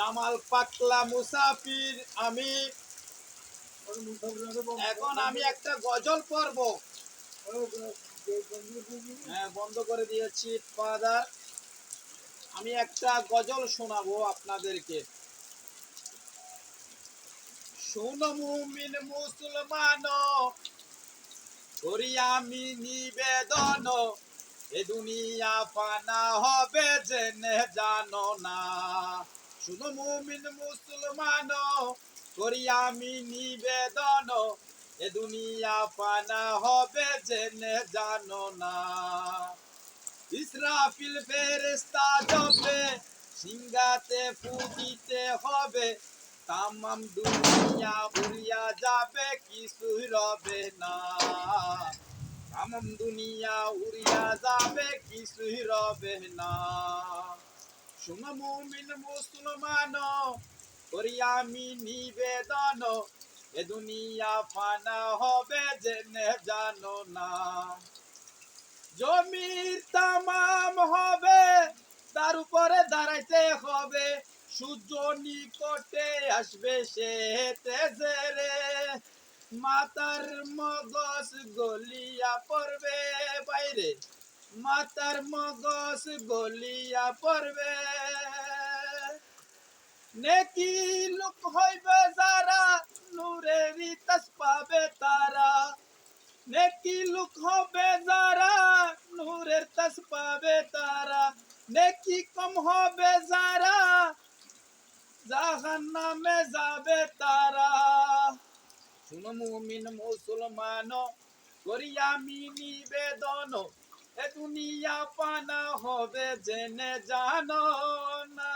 জামাল পাকলা মুসাফির আমি। এখন আমি একটা গজল পড়ব। হ্যাঁ, বন্ধ করে দিয়েছি ফাদার। আমি একটা গজল শোনাবো আপনাদেরকে। শোনো মুমিন মুসলমান, করি আমি নিবেদন, এ দুনিয়া ফানা হবে জেনে জানো না। শুনো মুমিন মুসলমান, করি আমি নিবেদন, এ দুনিয়া ফানা হবে জেনে জানো না। ইসরাফিল ফেরেশতা যাবে, সিংহাতে ফুটিতে হবে, তামাম দুনিয়া উড়িয়া যাবে, কিছুই রবে না। তামাম দুনিয়া উড়িয়া যাবে, কিছুই রবে না। শোনো মুমিন মুসলমান, করি আমি নিবেদন, এ দুনিয়া ফানা হবে জেনে জানো না। জমির তামাম হবে, তার উপরে দাঁড়াইতে হবে, সূর্য নিকটে আসবে সে তেজেরে, মাতার মগজ গলিয়া পড়বে বাইরে, মাতার মগজ গলিয়া পড়বে। নেকি লোক হইবে যারা, নূরেরই তাজ পাবে তারা। নেকি লোক হবে যারা, নূরের তাজ পাবে তারা। নেকি কম হবে যারা, জাহান্নামে যাবে তারা। শুনো মুমিন মুসলমান, করি আমি নিবেদন, এ দুনিয়া পানা হবে জেনে জানো না।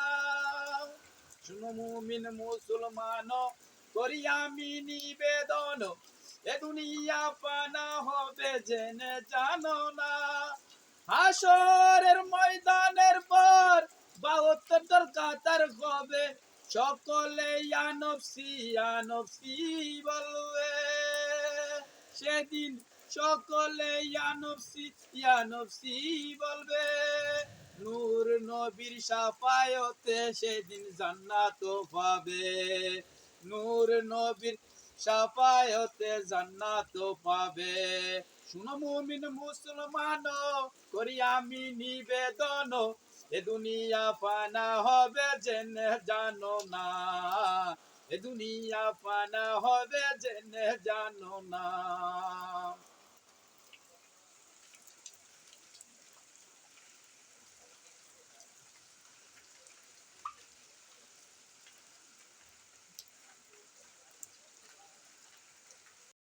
শুনো মুমিন মুসলমান, করি আমি নিবেদন, এ দুনিয়া পানা হবে জেনে জানো না। হাসরের ময়দানের পর ৭২ কাতার হবে, সকলে ইয়া নফসি বলবে। সেদিন সকলে ইয়া নফসি বলবে। নূর নবীর শাফায়াতে সেদিন জান্নাত পাবে, নূর নবীর শাফায়াতে জান্নাত পাবে। শুনো মুমিন মুসলমান, করি আমি নিবেদন, এ দুনিয়া ফানা হবে জেনে জানো না। এ দুনিয়া ফানা হবে জেনে জানো না।